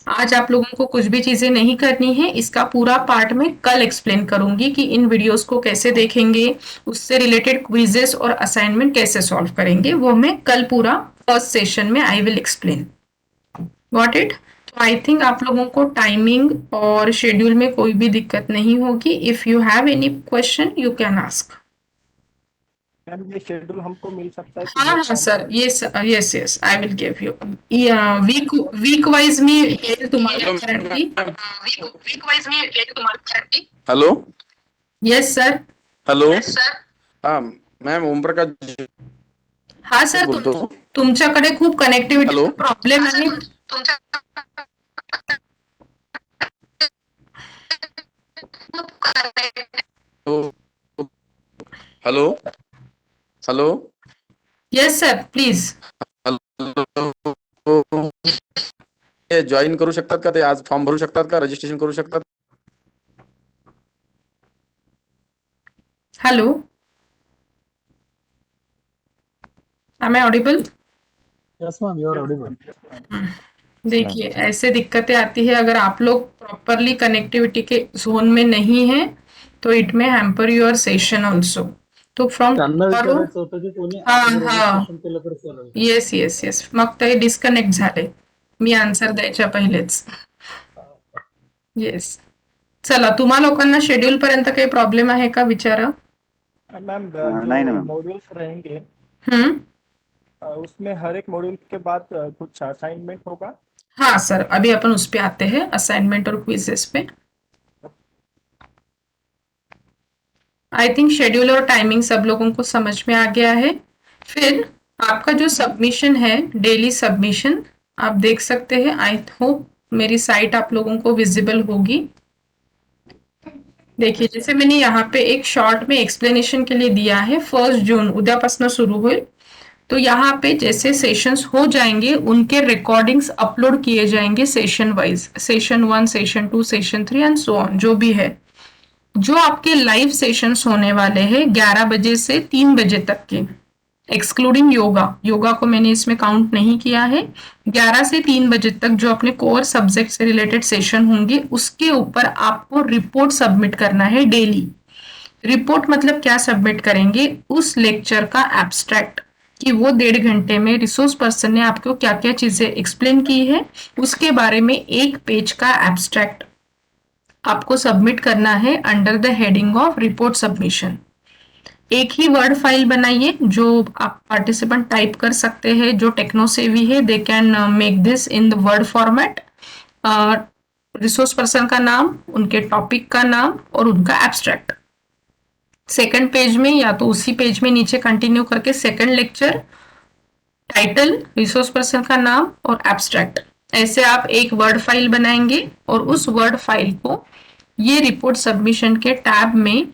आज आप लोगों को कुछ भी चीजें नहीं करनी है, इसका पूरा पार्ट में कल एक्सप्लेन करूंगी कि इन वीडियोस को कैसे देखेंगे, उससे रिलेटेड क्विजेस और असाइनमेंट कैसे सॉल्व करेंगे, वो मैं कल पूरा फर्स्ट सेशन में I will explain. Got it? तो आई थिंक आप लोगों को टाइमिंग और शेड्यूल में कोई भी दिक्कत नहीं होगी. If you have any question you can ask. Ma'am ये शेड्यूल हमको मिल सकता है? हाँ हाँ sir, yes yes I will give you. Week wise मी मेल तुम्हाला करंटली. वीक वाइज मी मेल तुम्हाला currently. Hello. Yes sir. Hello. हाँ मॅम, ओमप्रकाश हाँ सर, बोलतो. तुमच्याकडे खूप कनेक्टिव्हिटी हॅलो. प्रॉब्लेम आहे. Hello. Hello. Yes sir, please. ते जॉईन करू शकतात का? ते आज फॉर्म भरू शकतात का? रजिस्ट्रेशन करू शकतात? Hello, am I audible? Yes, ma'am, you are audible. देखिए ऐसे दिक्कतें आती है अगर आप लोग प्रॉपरली कनेक्टिविटी के जोन में नहीं है तो it may hamper your session also. तो फ्रॉम त्यांना टुमॉरो विचारायचं होतं की कोणी हा आज हा रजिस्ट्रेशन केलं तर चालेल का? येस येस येस मग ते डिस्कनेक्ट झाले मी आन्सर द्यायच्या पहिलेच. येस चला तुम्हा लोकांना शेड्यूल पर्यंत काही प्रॉब्लेम आहे का विचारा. मैम नहीं जो मैम. मॉड्यूल्स रहेंगे हम्म उसमें हर एक मॉड्यूल के बाद कुछ असाइनमेंट होगा. हाँ सर अभी अपन उस पे आते हैं असाइनमेंट और क्विजेस पे. आई थिंक शेड्यूल और टाइमिंग सब लोगों को समझ में आ गया है. फिर आपका जो सबमिशन है डेली सबमिशन आप देख सकते हैं. आई होप मेरी साइट आप लोगों को विजिबल होगी. देखिए जैसे मैंने यहाँ पे एक शॉर्ट में एक्सप्लेनेशन के लिए दिया है 1 जून उद्यापासून सुरू होईल. तो यहाँ पे जैसे सेशंस हो जाएंगे उनके रिकॉर्डिंग्स अपलोड किए जाएंगे session wise. Session 1 session 2 session 3 and so on जो भी है. जो आपके लाइव सेशंस होने वाले हैं 11 बजे से 3 बजे तक के एक्सक्लूडिंग योगा. योगा को मैंने इसमें काउंट नहीं किया है. 11 से 3 बजे तक जो अपने कोर सब्जेक्ट से रिलेटेड सेशन होंगे उसके ऊपर आपको रिपोर्ट सबमिट करना है डेली. रिपोर्ट मतलब क्या सबमिट करेंगे उस लेक्चर का एब्स्ट्रैक्ट कि वो 1.5 घंटे में रिसोर्स पर्सन ने आपको क्या क्या चीजें एक्सप्लेन की है उसके बारे में 1 पेज का एब्स्ट्रैक्ट आपको सबमिट करना है under the heading of report submission. एक ही वर्ड फाइल बनाइए जो आप पार्टिसिपेंट टाइप कर सकते हैं. जो टेक्नो सेवी है they can make this in the word format. Resource person का नाम उनके टॉपिक का नाम और उनका एब्स्ट्रैक्ट. सेकंड पेज में या तो उसी पेज में नीचे कंटिन्यू करके second lecture title resource person का नाम और एब्स्ट्रैक्ट ऐसे आप एक वर्ड फाइल बनाएंगे और उस वर्ड फाइल को ये रिपोर्ट सबमिशन के टैब में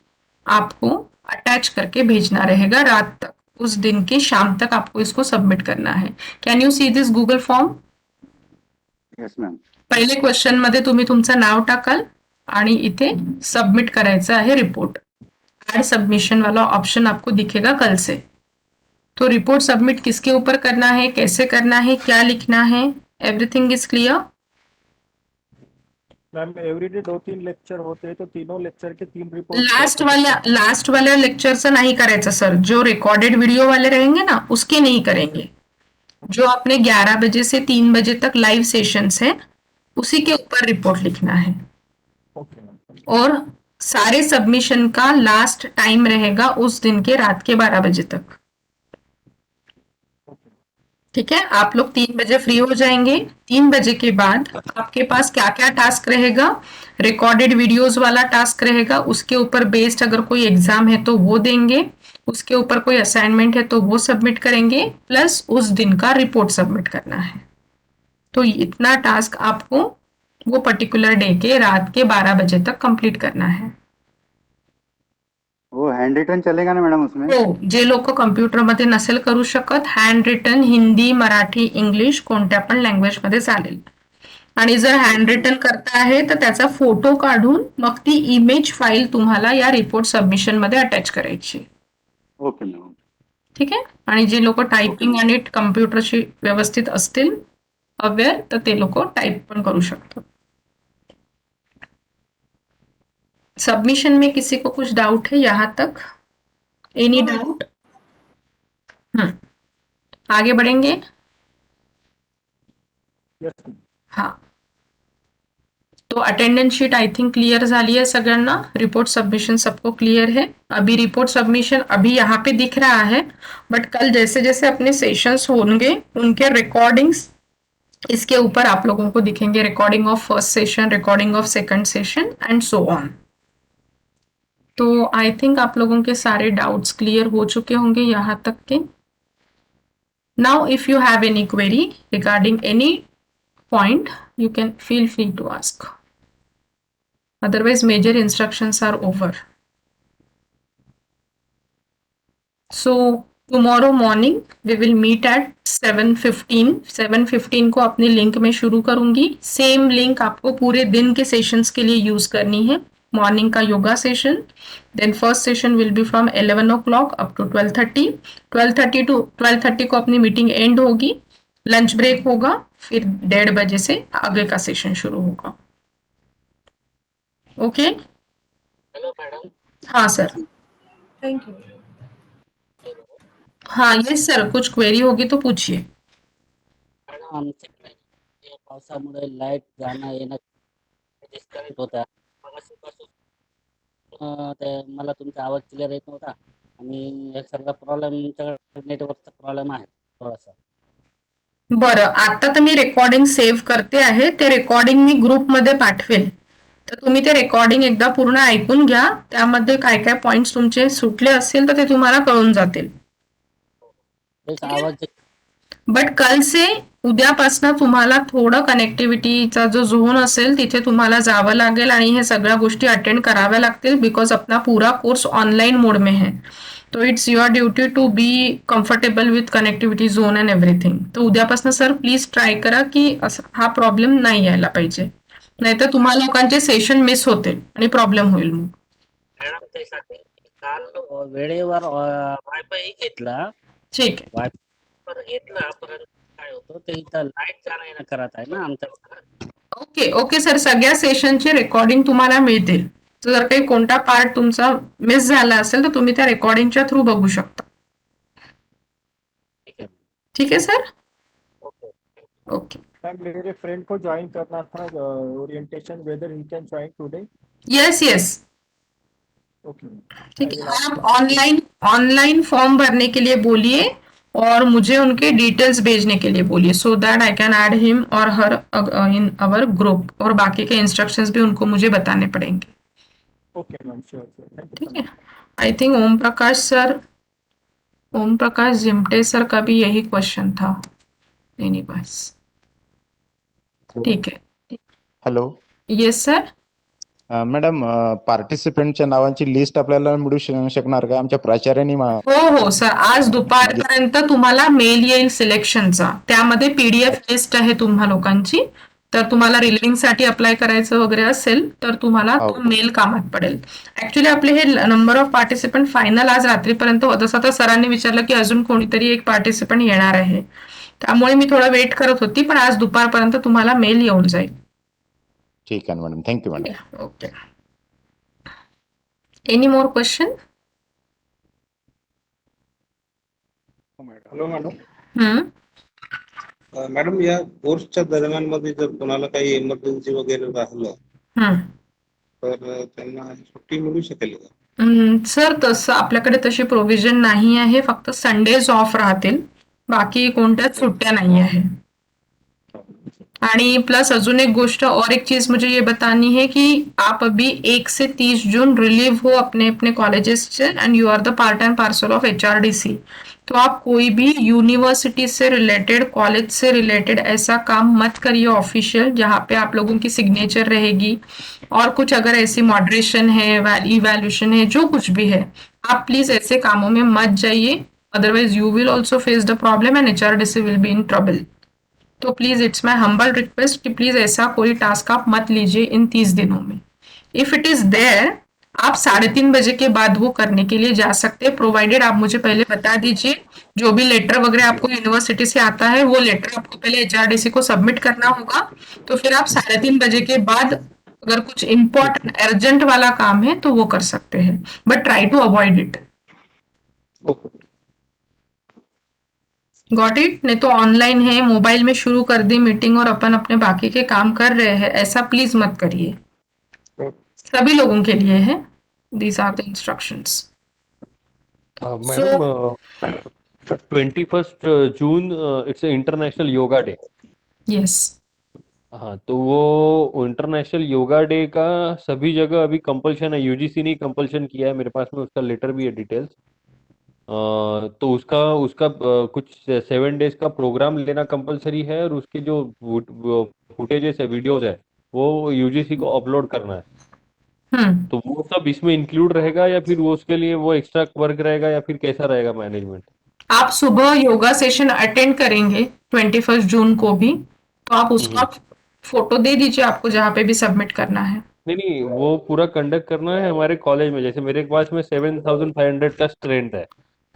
आपको अटैच करके भेजना रहेगा. रात तक उस दिन के शाम तक आपको इसको सबमिट करना है. Can you see this Google form. Yes ma'am. पहिले क्वेश्चन मध्ये तुम्ही तुमचं नाव टाकाल आणि इथे सबमिट करायचं आहे रिपोर्ट. एड सबमिशन वाला ऑप्शन आपको दिखेगा कल से. तो रिपोर्ट सबमिट किसके ऊपर करना है कैसे करना है क्या लिखना है everything is clear. Ma'am everyday 2-3 lecture होते हैं तो तीनों लेक्चर के 3 रिपोर्ट. लास्ट वाले लेक्चरचं नाही करायचं सर. जो रिकॉर्डेड वीडियो वाले रहेंगे ना उसके नहीं करेंगे. जो अपने 11 बजे से 3 बजे तक लाइव सेशंस है उसी के ऊपर रिपोर्ट लिखना है. Okay ma'am. और सारे सबमिशन का लास्ट टाइम रहेगा उस दिन के रात के 12 बजे तक. ठीक है आप लोग 3 बजे फ्री हो जाएंगे. 3 बजे के बाद आपके पास क्या क्या टास्क रहेगा. रिकॉर्डेड वीडियोस वाला टास्क रहेगा उसके ऊपर बेस्ड अगर कोई एग्जाम है तो वो देंगे. उसके ऊपर कोई असाइनमेंट है तो वो सबमिट करेंगे प्लस उस दिन का रिपोर्ट सबमिट करना है. तो इतना टास्क आपको वो पर्टिकुलर डे के रात के 12 बजे तक कंप्लीट करना है. वो हँड रिटन चलेगा ना मॅडम उसमें. हो जे लोक कम्प्युटरमध्ये नसेल करू शकत handwritten Hindi Marathi English कोणत्या पण लँग्वेजमध्ये चालेल. आणि जर हँड रिटन करता आहे तर त्याचा फोटो काढून मग ती इमेज फाईल तुम्हाला या रिपोर्ट सबमिशन मध्ये अटॅच करायची. Okay ma'am. ठीक आहे. आणि जे लोक टायपिंग आणि कम्प्युटरशी व्यवस्थित असतील अवेअर तर ते लोक टाइप पण करू शकतात. सबमिशन में किसी को कुछ डाउट है यहाँ तक. Any doubt. आगे बढ़ेंगे. यस. हाँ तो attendance sheet I think clear झाली है सगळ्यांना. रिपोर्ट सबमिशन सबको क्लियर है. अभी रिपोर्ट सबमिशन अभी यहाँ पे दिख रहा है बट कल जैसे जैसे अपने सेशंस होंगे उनके रिकॉर्डिंग्स इसके ऊपर आप लोगों को दिखेंगे. Recording of first session recording of second session and so on. तो आई थिंक आप लोगों के सारे डाउट्स क्लियर हो चुके होंगे यहाँ तक के. Now if you have any query regarding any point you can feel free to ask. Otherwise major instructions are over. So tomorrow morning we will meet at 7:15. 7:15 को अपनी लिंक में शुरू करूंगी. सेम लिंक आपको पूरे दिन के सेशंस के लिए यूज करनी है. मॉर्निंग का yoga session, then first session will be from 11 o'clock up to 12:30. 12:30 to 12:30 को अपनी मीटिंग एंड होगी लंच ब्रेक होगा, फिर 1:30 बजे से आगे का सेशन शुरू होगा। ओके। हाँ सर। Thank you. हाँ यस सर, कुछ क्वेरी होगी तो पूछिए। मॅडम आमच्याकडे हे पावसामुळे लाईट जाणं येणं डिस्कनेक्ट होत आहे. मगाशीपासून ते मला तुमचा आवाज क्लिअर येत नव्हता आणि एक सगळा प्रॉब्लेम नेटवर्कचा प्रॉब्लेम आहे थोडासा. बरं, आता तर मी रेकॉर्डिंग सेव्ह करते आहे, ते रेकॉर्डिंग मी ग्रुपमध्ये पाठवेल, तर तुम्ही ते रेकॉर्डिंग एकदा पूर्ण ऐकून घ्या, त्यामध्ये काय काय पॉइंट्स तुमचे सुटले असतील तर ते तुम्हाला कळून जातील। एक आवाज बट कल से उद्यापासून तुम्हाला थोडं कनेक्टिव्हिटीचा जो झोन असेल तिथे तुम्हाला जावं लागेल आणि हे सगळ्या गोष्टी अटेंड कराव्या लागतील, बिकॉज अपना पूरा कोर्स ऑनलाइन मोड में है, तो it's your duty to be comfortable with connectivity zone and everything. तर उद्यापासून सर प्लीज ट्राय करा की हा प्रॉब्लेम नाही यायला पाहिजे, नाहीतर तुम्हाला लोकांचे सेशन मिस होतील आणि प्रॉब्लेम होईल मग। मॅडम त्यासाठी काल वेळेवर वायफाय घेतला, ठीक आहे, वायफाय घेतला, परंतु काय होतं ते इथं लाईट जाणं येणं करत आहे ना आमच्या। ओके ओके सर, सगळ्या सेशनचे रेकॉर्डिंग तुम्हाला मिळतील, जर काही कोणता पार्ट तुमचा मिस झाला असेल तर तुम्ही त्या रेकॉर्डिंगच्या थ्रू बघू शकता। ठीक है सर, ओके। मैम मेरे फ्रेंड को ज्वाइन करना था orientation, weather he can join today? Yes yes, okay. ठीक है, आप ऑनलाइन फॉर्म भरने के लिए बोलिए और मुझे उनके डिटेल्स भेजने के लिए बोलिए, so that I can add him और हर इन अवर ग्रुप, और बाकी के इंस्ट्रक्शंस भी उनको मुझे बताने पड़ेंगे। Okay ma'am, sure sure, thank you. ठीक है, I think Om Prakash जिमटे sir का भी यही क्वेश्चन था। एनीवेज, ठीक है। Hello yes sir. मॅडम, पार्टिसिपेंटच्या नावांची लिस्ट आपल्याला मिळू शकणार का? आमच्या प्राचार्यांनी हो हो सर, आज दुपारपर्यंत तुम्हाला मेल येईल सिलेक्शनचा, त्यामध्ये पीडीएफ लिस्ट आहे तुम्हा लोकांची, तर तुम्हाला रिलिव्हिंगसाठी अप्लाय करायचं वगैरे असेल तर तुम्हाला तो मेल कामात पडेल। ऍक्च्युली आपले हे नंबर ऑफ पार्टिसिपंट फायनल आज रात्रीपर्यंत होत असं, तर सरांनी विचारलं की अजून कोणीतरी एक पार्टिसिपंट येणार आहे, त्यामुळे मी थोडा वेट करत होती, पण आज दुपारपर्यंत तुम्हाला मेल येऊन जाईल। ठीक आहे madam, thank you madam. Okay, any more question? Hello madam, या कोर्सच्या दरम्यान मध्ये जर कोणाला काही इमर्जन्सी वगैरे राहिलं तर त्यांना सुट्टी मिळू शकेल का? सर तसं आपल्याकडे तशी प्रोव्हिजन नाही आहे, फक्त संडेज ऑफ राहतील, बाकी कोणत्याच सुट्ट्या नहीं है। आणि प्लस अजून एक गोष्ट और एक चीज मुझे ये बतानी है कि आप अभी 1 से 30 जून रिलीव हो अपने अपने कॉलेजेस से, and you are the part and parcel of HRDC, तो आप कोई भी यूनिवर्सिटी से रिलेटेड, कॉलेज से रिलेटेड ऐसा काम मत करिए ऑफिशियल, जहाँ पे आप लोगों की सिग्नेचर रहेगी, और कुछ अगर ऐसी मॉडरेशन है, इवैल्यूएशन है, जो कुछ भी है, आप प्लीज ऐसे कामों में मत जाइए, otherwise you will also face the problem and HRDC will be in trouble. तो please it's my humble request कि प्लीज ऐसा कोई टास्क आप मत लीजिए इन 30 दिनों में। इफ इट इज देयर, आप 3:30 बजे के बाद वो करने के लिए जा सकते हैं, प्रोवाइडेड आप मुझे पहले बता दीजिए, जो भी लेटर वगैरह आपको यूनिवर्सिटी से आता है वो लेटर आपको पहले HRDC को सबमिट करना होगा, तो फिर आप 3:30 बजे के बाद अगर कुछ इंपॉर्टेंट अर्जेंट वाला काम है तो वो कर सकते हैं, but try to avoid it. Got it? नहीं तो ऑनलाइन है, मोबाइल में शुरू कर दी मीटिंग और अपन अपने बाकी के काम कर रहे हैं, ऐसा प्लीज मत करिए, सभी लोगों के लिए है। These are the instructions. Madam 21 June it's international yoga day. Yes, हाँ, तो वो इंटरनेशनल योगा डे का सभी जगह अभी कंपल्शन है, यूजीसी ने कंपल्शन किया है, मेरे पास में उसका लेटर भी है, डिटेल्स। तो उसका उसका कुछ 7 डेज का प्रोग्राम लेना कंपलसरी है, और उसके जो फुटेजेस है, वीडियोज है, वो यूजीसी को अपलोड करना है। तो वो सब इसमें इंक्लूड रहेगा या फिर वो उसके लिए वो एक्स्ट्रा वर्क रहेगा, या फिर कैसा रहेगा मैनेजमेंट? आप सुबह योगा सेशन अटेंड करेंगे 21 जून को भी, तो आप उसका फोटो दे दीजिए आपको जहाँ पे भी सबमिट करना है। नहीं, वो पूरा कंडक्ट करना है हमारे कॉलेज में, जैसे मेरे पास में 7500 का स्ट्रेंथ है।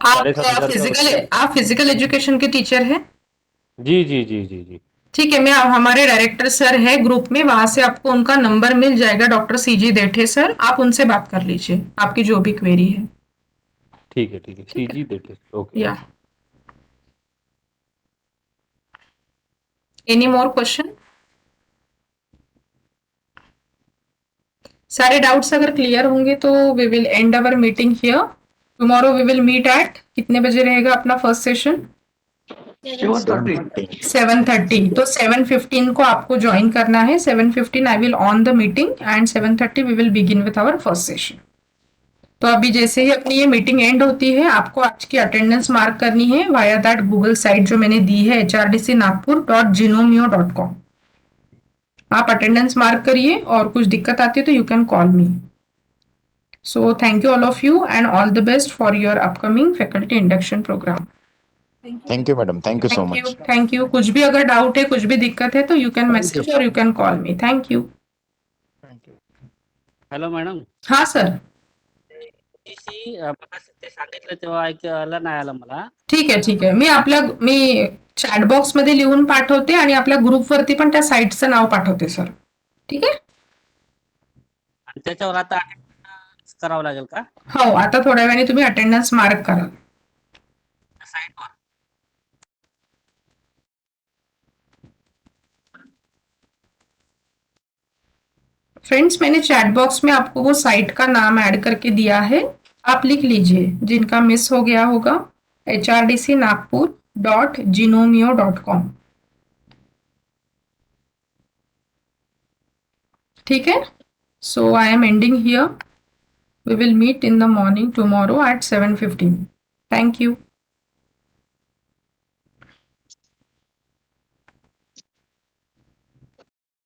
आप फिजिकल एजुकेशन के टीचर हैं? जी जी जी जी जी ठीक है, मैं हमारे डायरेक्टर सर है ग्रुप में, वहां से आपको उनका नंबर मिल जाएगा, डॉक्टर सीजी देठे सर, आप उनसे बात कर लीजिए आपकी जो भी क्वेरी है। ठीक है ठीक है। सीजी देते ओके या एनी मोर क्वेश्चन? सारे डाउट्स अगर क्लियर होंगे तो we will end our meeting here. Tomorrow we will meet at कितने बजे रहेगा अपना फर्स्ट सेशन? 7:30। तो 7:15 को आपको ज्वाइन करना है। 7:15 I will on the meeting and 7:30 we will begin with our first session. तो अभी जैसे ही अपनी ये मीटिंग एंड होती है आपको आज की अटेंडेंस मार्क करनी है वाया दैट गूगल साइट जो मैंने दी है hrdcnagpur.genomeo.com। आप अटेंडेंस मार्क करिए और कुछ दिक्कत आती है तो you can call me. So thank you all of you and all the best for your upcoming faculty induction program. Thank you madam, thank you so much. Thank you. कुछ भी अगर डाउट है, कुछ भी दिक्कत है तो यू कैन मैसेज और you can call me. Thank you. Hello madam, हाँ सर। मगाशी ते सांगितलं तेव्हा ऐकायला नाही आलं मला. ठीक आहे मी चॅट बॉक्स मध्ये लिहून पाठवते आणि आपल्या ग्रुपवरती पण त्या साईटचं नाव पाठवते सर। ठीक आहे? आणि त्याच्यावर आता attendance करावं लागेल का हो, आता थोड्या वेळाने तुम्ही अटेंडन्स मार्क करा साईटवर? फ्रेंड्स, मैंने चैट बॉक्स में आपको वो साइट का नाम ऐड करके दिया है, आप लिख लीजिए जिनका मिस हो गया होगा hrdcnagpur.genomeo.com। ठीक है? So I am ending here. We will meet in the morning tomorrow at 7:15। Thank you.